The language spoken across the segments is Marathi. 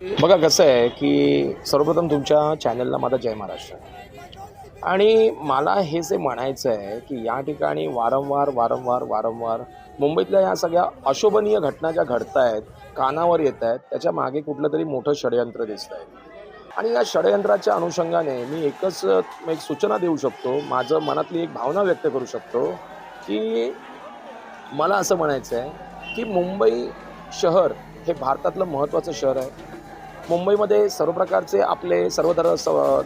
बघा कसं आहे की सर्वप्रथम तुमच्या चॅनलला माझा जय महाराष्ट्र. आणि मला हे जे म्हणायचं आहे की या ठिकाणी वारंवार मुंबईतल्या या सगळ्या अशोभनीय घटना ज्या घडत आहेत, कानावर येत आहेत, त्याच्या मागे कुठलं तरी मोठं षडयंत्र दिसतं आहे. आणि या षडयंत्राच्या अनुषंगाने मी एक सूचना देऊ शकतो, माझं मनातली एक भावना व्यक्त करू शकतो की मला असं म्हणायचं आहे की मुंबई शहर हे भारतातलं महत्त्वाचं शहर आहे. मुंबईमध्ये सर्व प्रकारचे आपले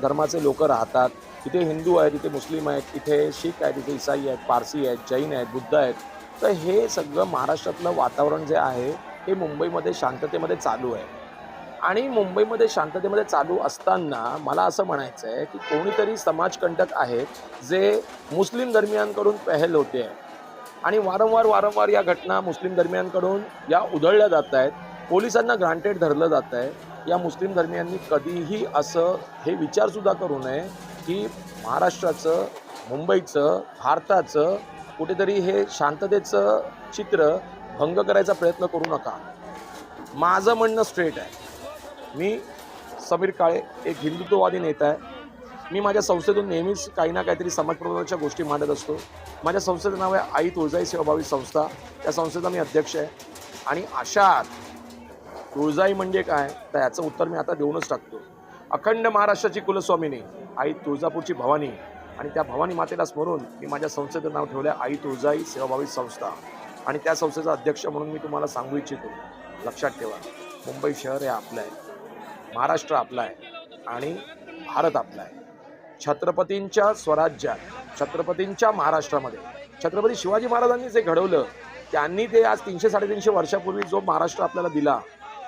धर्माचे लोक राहतात. तिथे हिंदू आहेत, तिथे मुस्लिम आहेत, तिथे शीख आहेत, तिथे ईसाई आहेत, पारसी आहेत, जैन आहेत, बुद्ध आहेत. तर हे सगळं महाराष्ट्रातलं वातावरण जे आहे हे मुंबईमध्ये शांततेमध्ये चालू आहे. आणि मुंबईमध्ये शांततेमध्ये चालू असताना मला असं म्हणायचं आहे की कोणीतरी समाजकंटक आहेत जे मुस्लिम धर्मियांकडून पहल होते आहे. आणि वारंवार या घटना मुस्लिम धर्मियांकडून या उधळल्या जात आहेत. पोलिसांना ग्रांटेड धरलं जात आहे. या मुस्लिम धर्मियांनी कधीही असं हे विचारसुद्धा करू नये की महाराष्ट्राचं, मुंबईचं, भारताचं कुठेतरी हे शांततेचं चित्र भंग करायचा प्रयत्न करू नका. माझं म्हणणं स्ट्रेट आहे. मी समीर काळे एक हिंदुत्ववादी नेता आहे. मी माझ्या संस्थेतून नेहमीच काही ना काहीतरी समाजप्रबोधनाच्या गोष्टी मांडत असतो. माझ्या संस्थेचं नाव आहे आई तुळजाई सेवाभावी संस्था. त्या संस्थेचा मी अध्यक्ष आहे. आणि अशात तुळजाई म्हणजे काय, तर याचं उत्तर मी आता देऊनच टाकतो. अखंड महाराष्ट्राची कुलस्वामिनी आई तुळजापूरची भवानी, आणि त्या भवानी मातेला स्मरून मी माझ्या संस्थेचं नाव ठेवलं आहे आई तुळजाई सेवाभावी संस्था. आणि त्या संस्थेचा अध्यक्ष म्हणून मी तुम्हाला सांगू इच्छितो, लक्षात ठेवा, मुंबई शहर हे आपलं आहे, महाराष्ट्र आपला आहे आणि भारत आपला आहे. छत्रपतींच्या स्वराज्यात, छत्रपतींच्या महाराष्ट्रामध्ये छत्रपती शिवाजी महाराजांनी जे घडवलं, त्यांनी ते आज 300-350 वर्षापूर्वी जो महाराष्ट्र आपल्याला दिला,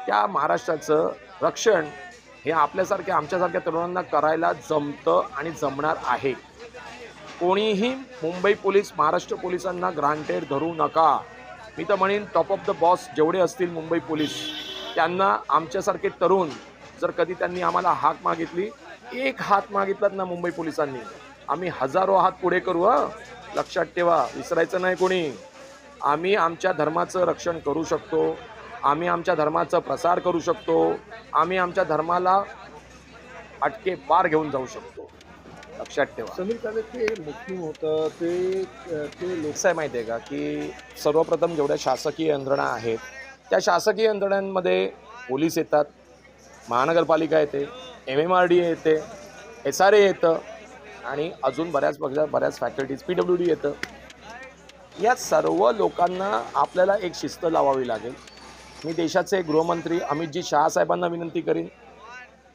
त्या महाराष्ट्राचं रक्षण हे आमच्यासारख्या तरुणांना करायला जमतं आणि जमणार आहे. कोणीही मुंबई पोलीस, महाराष्ट्र पोलिसांना ग्रांटेड धरू नका. मी तर म्हणेन टॉप ऑफ द बॉस जेवढे असतील मुंबई पोलीस, त्यांना आमच्यासारखे तरुण जर कधी त्यांनी आम्हाला हाक मागितली, एक हात मागितलात ना मुंबई पोलिसांनी, आम्ही हजारो हात पुढे करू. लक्षात ठेवा, विसरायचं नाही कोणी. आम्ही आमच्या धर्माचं रक्षण करू शकतो, आम्ही आमच्या धर्माचा प्रसार करू शकतो, आम्ही आमच्या धर्माला अटके पार घेऊन जाऊ शकतो. लक्षात ठेवा. समीर काळे ते मुस्लिम होतं ते लोकशाही माहिती आहे का की सर्वप्रथम जेवढ्या शासकीय यंत्रणा आहेत त्या शासकीय यंत्रणांमध्ये पोलीस येतात, महानगरपालिका येते, MMRD येते, SRA येतं आणि अजून बऱ्याच फॅकल्टीज PWD येतं. या सर्व लोकांना आपल्याला एक शिस्त लावावी लागेल. मी देशाचे गृहमंत्री अमितजी शहा साहेबांना विनंती करीन,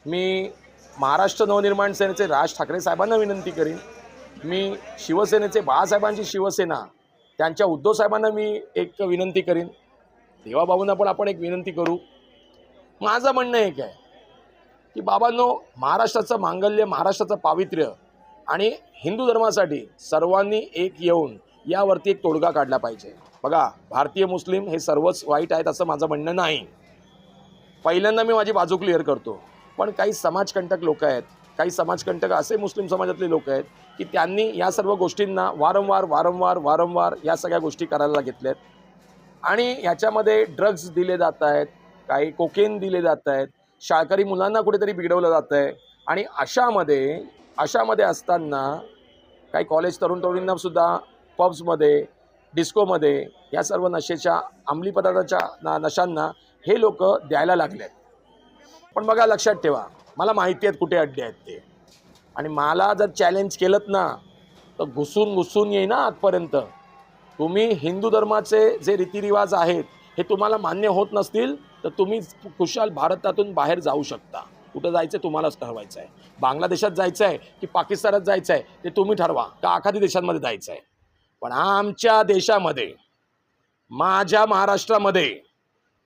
मी महाराष्ट्र नवनिर्माण सेनेचे राज ठाकरे साहेबांना विनंती करीन, मी शिवसेनेचे बाळासाहेबांची शिवसेना त्यांच्या उद्धव साहेबांना मी एक विनंती करीन, देवाबाबूंना पण आपण एक विनंती करू. माझं म्हणणं एक आहे की बाबांनो, महाराष्ट्राचं मांगल्य, महाराष्ट्राचं पावित्र्य आणि हिंदू धर्मासाठी सर्वांनी एक येऊन यावरती एक तोडगा काढला पाहिजे. बघा, भारतीय मुस्लिम हे सर्वच वाईट आहेत असं माझं म्हणणं नाही. पहिल्यांदा मी माझी बाजू क्लिअर करतो. पण काही समाजकंटक लोक आहेत, काही समाजकंटक असे मुस्लिम समाजातले लोक आहेत की त्यांनी या सर्व गोष्टींना वारंवार या सगळ्या गोष्टी करायला घेतल्यात. आणि ह्याच्यामध्ये ड्रग्ज दिले जात आहेत, काही कोकेन दिले जात आहेत, शाळकरी मुलांना कुठेतरी बिघडवलं जातं आहे. आणि अशामध्ये असताना काही कॉलेज तरुणींना सुद्धा पब्समध्ये, डिस्कोमध्ये या सर्व नशेच्या, अंमली पदार्थाच्या नशांना हे लोक द्यायला लागलेत. पण बघा, लक्षात ठेवा, मला माहिती आहेत कुठे अड्डे आहेत ते. आणि मला जर चॅलेंज केलं ना तर घुसून येईना आतपर्यंत. तुम्ही हिंदू धर्माचे जे रीतिरिवाज आहेत हे तुम्हाला मान्य होत नसतील तर तुम्ही खुशाल भारतातून बाहेर जाऊ शकता. कुठं जायचं तुम्हालाच ठरवायचं आहे. बांगलादेशात जायचं आहे की पाकिस्तानात जायचं आहे ते तुम्ही ठरवा, का आखाती देशांमध्ये जायचं आहे. पण आमच्या देशामध्ये, माझ्या महाराष्ट्रामध्ये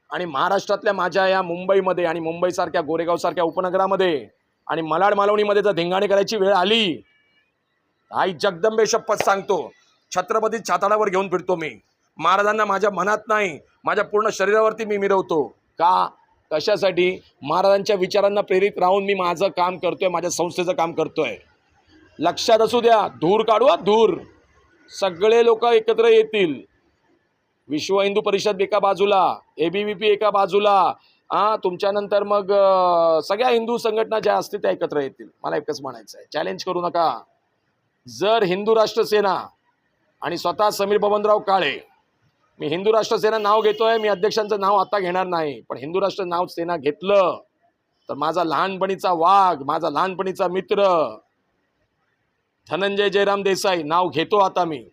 आणि महाराष्ट्रातल्या माझ्या या मुंबईमध्ये आणि मुंबईसारख्या, गोरेगावसारख्या उपनगरामध्ये आणि मलाड मालवणीमध्ये जर धिंगाणे करायची वेळ आली, आई जगदंबे शपथ सांगतो, छत्रपती छाताडावर घेऊन फिरतो मी. महाराजांना माझ्या मनात नाही, माझ्या पूर्ण शरीरावरती मी मिरवतो. का? कशासाठी? महाराजांच्या विचारांना प्रेरित राहून मी माझं काम करतोय, माझ्या संस्थेचं काम करतोय. लक्षात असू द्या, धूर काढू, धूर. सगळे लोक एकत्र येतील. विश्व हिंदू परिषद एका बाजूला, ABVP एका बाजूला, तुमच्यानंतर मग सगळ्या हिंदू संघटना ज्या असतील त्या एकत्र येतील. मला एकच म्हणायचं आहे, चॅलेंज करू नका. जर हिंदू राष्ट्र सेना आणि स्वतः समीर बबनराव काळे, मी हिंदू राष्ट्र सेना नाव घेतोय, मी अध्यक्षांचं नाव आता घेणार नाही, पण हिंदू राष्ट्र नाव सेना घेतलं तर माझा लहानपणीचा वाघ, माझा लहानपणीचा मित्र धनंजय जयराम देसाई नाव घेतो आता मी,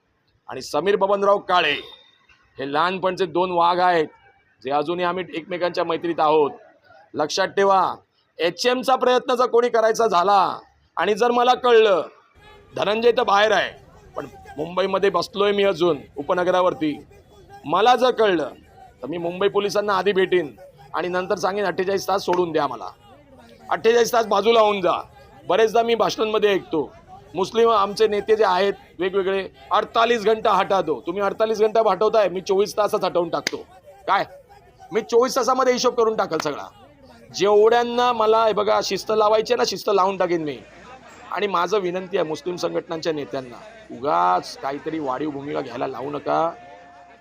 आणि समीर बबनराव काळे हे लहानपणचे 2 वाघ आहेत जे अजूनही आम्ही एकमेकांच्या मैत्रीत आहोत. लक्षात ठेवा, HMचा प्रयत्न जर कोणी करायचा झाला आणि जर मला कळलं, धनंजय तर बाहेर आहे पण मुंबईमध्ये बसलोय मी अजून उपनगरावरती, मला जर कळलं तर मी मुंबई पोलिसांना आधी भेटीन आणि नंतर सांगेन 48 तास सोडून द्या मला, 48 तास बाजूला होऊन जा. बरेचदा मी भाषणांमध्ये ऐकतो मुस्लिम आमचे नेते जे आहेत वेगवेगळे 48 घंटा हटा दो. तुम्ही 48 घंटा हटवताय, मी 24 तासच हटवून टाकतो. काय मी 24 तासामध्ये हिशोब करून टाकल सगळा. जेवढ्यांना मला हे बघा शिस्त लावायची ना, शिस्त लावून टाकेन मी. आणि माझं विनंती आहे मुस्लिम संघटनांच्या नेत्यांना, उगाच काहीतरी वाढीव भूमिका घ्यायला लावू नका.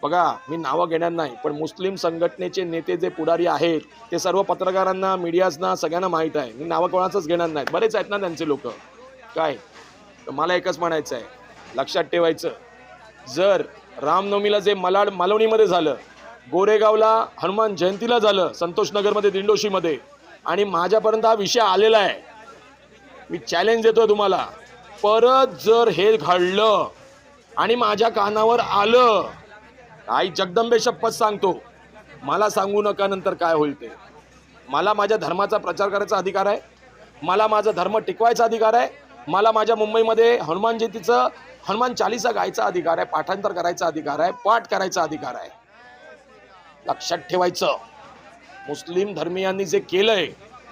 बघा, मी नावं घेणार नाही, पण मुस्लिम संघटनेचे नेते जे पुढारी आहेत ते सर्व पत्रकारांना, मीडियाजना सगळ्यांना माहीत आहे. मी नावं कोणाचंच घेणार नाही, बरेच आहेत ना त्यांचे लोक. काय तर मला एकच म्हणायचं आहे, लक्षात ठेवायचं, जर रामनवमीला जे मालवणीमध्ये झालं, गोरेगावला हनुमान जयंतीला झालं, संतोषनगरमध्ये, दिंडोशीमध्ये, आणि माझ्यापर्यंत हा विषय आलेला आहे, मी चॅलेंज देतोय तुम्हाला, परत जर हे घडलं आणि माझ्या कानावर आलं, आई जगदंबे शपथ सांगतो, मला सांगू नका नंतर काय होईल ते. मला माझ्या धर्माचा प्रचार करायचा अधिकार आहे, मला माझा धर्म टिकवायचा अधिकार आहे, मला माझ्या मुंबईमध्ये हनुमान जयंतीचं हनुमान चालीसा गायचा अधिकार आहे, पाठांतर करायचा अधिकार आहे, पाठ करायचा अधिकार आहे. लक्षात ठेवायचं, मुस्लिम धर्मीयांनी जे केलंय,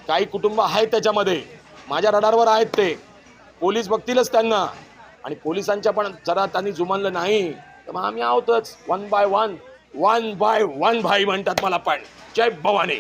काही कुटुंब आहेत त्याच्यामध्ये, माझ्या रडारवर आहेत, ते पोलीस बघतीलच त्यांना, आणि पोलिसांच्या पण जरा त्यांनी जुमानलं नाही तर मग आम्ही आहोतच. 1 by 1 भाई म्हणतात मला पण. जय भवानी.